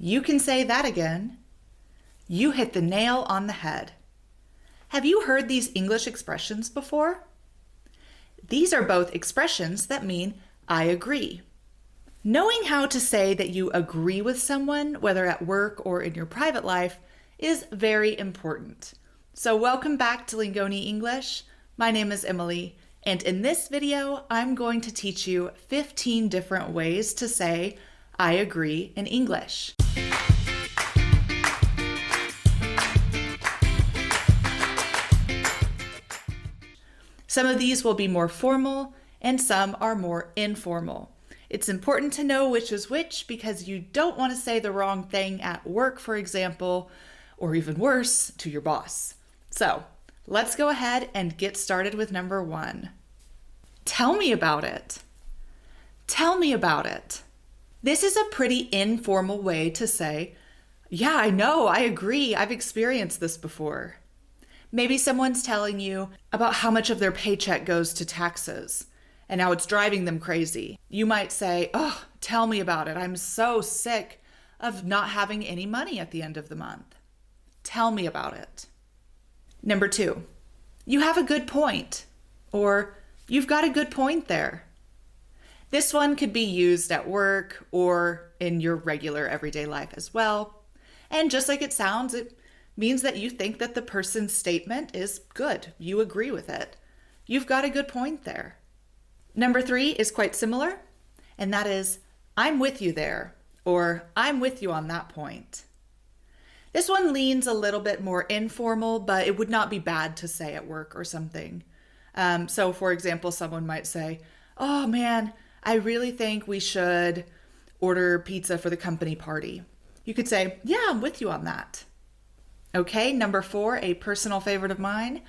You can say that again. You hit the nail on the head. Have you heard these English expressions before? These are both expressions that mean I agree. Knowing how to say that you agree with someone, whether at work or in your private life, is very important. So welcome back to Lingoni English. My name is Emily, and in this video, I'm going to teach you 15 different ways to say I agree in English. Some of these will be more formal and some are more informal. It's important to know which is which because you don't want to say the wrong thing at work, for example, or even worse, to your boss. So let's go ahead and get started with number 1. Tell me about it. Tell me about it. This is a pretty informal way to say, yeah, I know, I agree, I've experienced this before. Maybe someone's telling you about how much of their paycheck goes to taxes and how it's driving them crazy. You might say, oh, tell me about it. I'm so sick of not having any money at the end of the month. Tell me about it. Number 2, you have a good point, or you've got a good point there. This one could be used at work or in your regular everyday life as well. And just like it sounds, it means that you think that the person's statement is good. You agree with it. You've got a good point there. Number 3 is quite similar, and that is, I'm with you there, or I'm with you on that point. This one leans a little bit more informal, but it would not be bad to say at work or something. So for example, someone might say, oh man, I really think we should order pizza for the company party. You could say, yeah, I'm with you on that. Okay, number 4, a personal favorite of mine.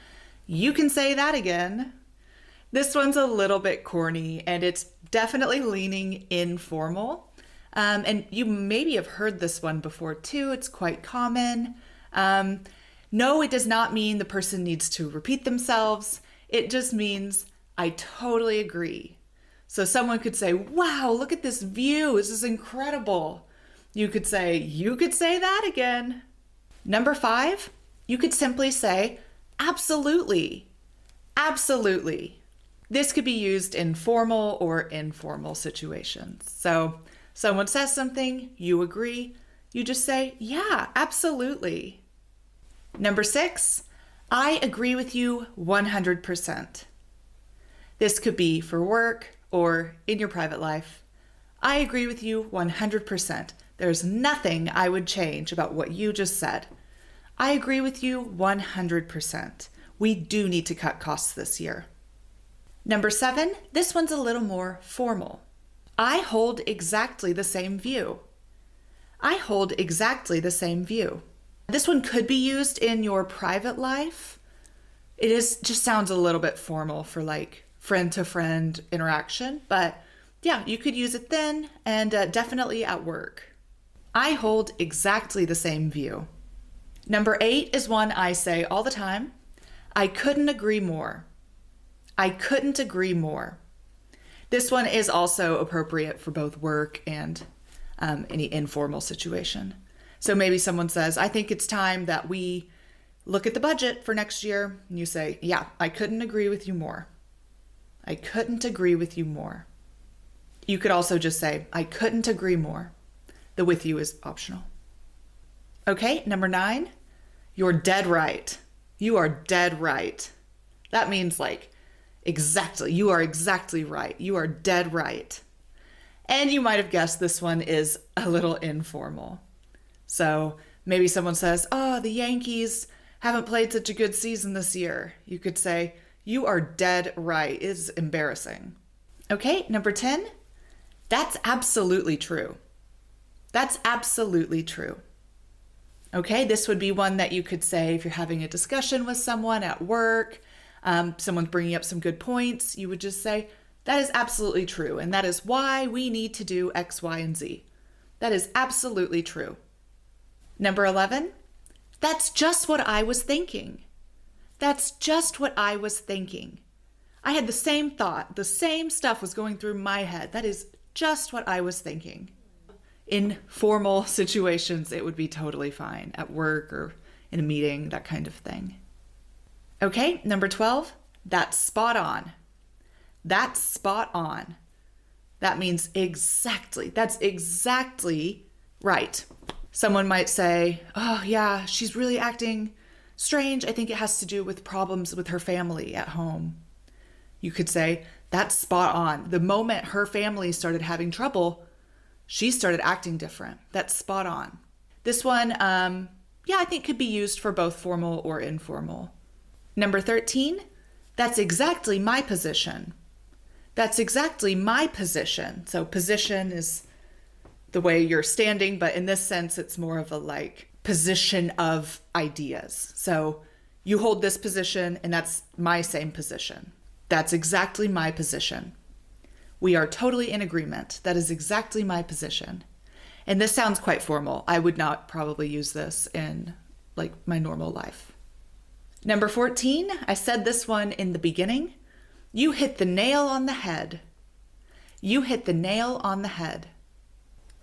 You can say that again. This one's a little bit corny and it's definitely leaning informal. And you maybe have heard this one before too. It's quite common. No, it does not mean the person needs to repeat themselves. It just means I totally agree. So someone could say, wow, look at this view. This is incredible. You could say that again. Number 5, you could simply say, absolutely, absolutely. This could be used in formal or informal situations. So someone says something, you agree, you just say, yeah, absolutely. Number 6, I agree with you 100%. This could be for work or in your private life. I agree with you 100%. There's nothing I would change about what you just said. I agree with you 100%. We do need to cut costs this year. Number 7, this one's a little more formal. I hold exactly the same view. I hold exactly the same view. This one could be used in your private life. Just sounds a little bit formal for like friend-to-friend interaction, but yeah, you could use it then and definitely at work. I hold exactly the same view. Number 8 is one I say all the time. I couldn't agree more. I couldn't agree more. This one is also appropriate for both work and any informal situation. So maybe someone says, I think it's time that we look at the budget for next year. And you say, yeah, I couldn't agree with you more. I couldn't agree with you more. You could also just say, I couldn't agree more. The with you is optional. Okay, number 9, you're dead right. You are dead right. That means like, exactly, you are exactly right. You are dead right. And you might have guessed this one is a little informal. So maybe someone says, oh, the Yankees haven't played such a good season this year. You could say, you are dead right. It is embarrassing. Okay, number 10, that's absolutely true. That's absolutely true. Okay, this would be one that you could say if you're having a discussion with someone at work, someone's bringing up some good points, you would just say, that is absolutely true, and that is why we need to do X, Y, and Z. That is absolutely true. Number 11, that's just what I was thinking. That's just what I was thinking. I had the same thought, the same stuff was going through my head. That is just what I was thinking. in formal situations, it would be totally fine at work or in a meeting, that kind of thing. Okay, number 12, that's spot on. That's spot on. That means exactly. That's exactly right. Someone might say, oh yeah, she's really acting strange. I think it has to do with problems with her family at home. You could say, that's spot on. The moment her family started having trouble, she started acting different. That's spot on. This one, I think could be used for both formal or informal. Number 13, that's exactly my position. That's exactly my position. So position is the way you're standing, but in this sense, it's more of a like position of ideas. So you hold this position and that's my same position. That's exactly my position. We are totally in agreement. That is exactly my position. And this sounds quite formal. I would not probably use this in like my normal life. Number 14, I said this one in the beginning. You hit the nail on the head. You hit the nail on the head.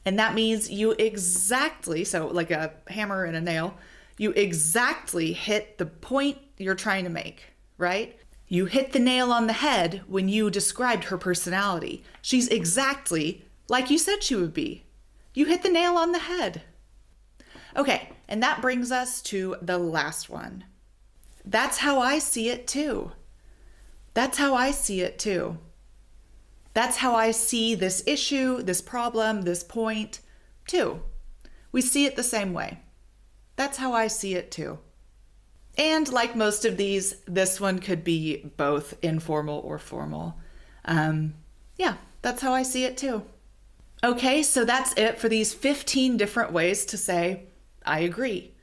And that means you exactly, so like a hammer and a nail, you exactly hit the point you're trying to make, right? You hit the nail on the head when you described her personality. She's exactly like you said she would be. You hit the nail on the head. Okay, and that brings us to the last one. That's how I see it too. That's how I see it too. That's how I see this issue, this problem, this point too. We see it the same way. That's how I see it too. And like most of these, this one could be both informal or formal. That's how I see it too. Okay, so that's it for these 15 different ways to say, I agree.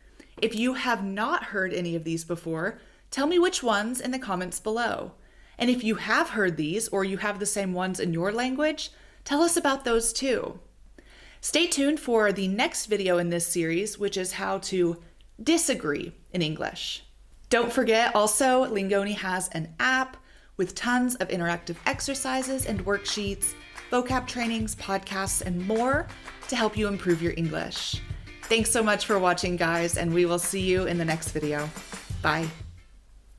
If you have not heard any of these before, tell me which ones in the comments below. And if you have heard these or you have the same ones in your language, tell us about those too. Stay tuned for the next video in this series, which is how to disagree in English. Don't forget also, Lingoni has an app with tons of interactive exercises and worksheets, vocab trainings, podcasts, and more to help you improve your English. Thanks so much for watching, guys, and we will see you in the next video. Bye.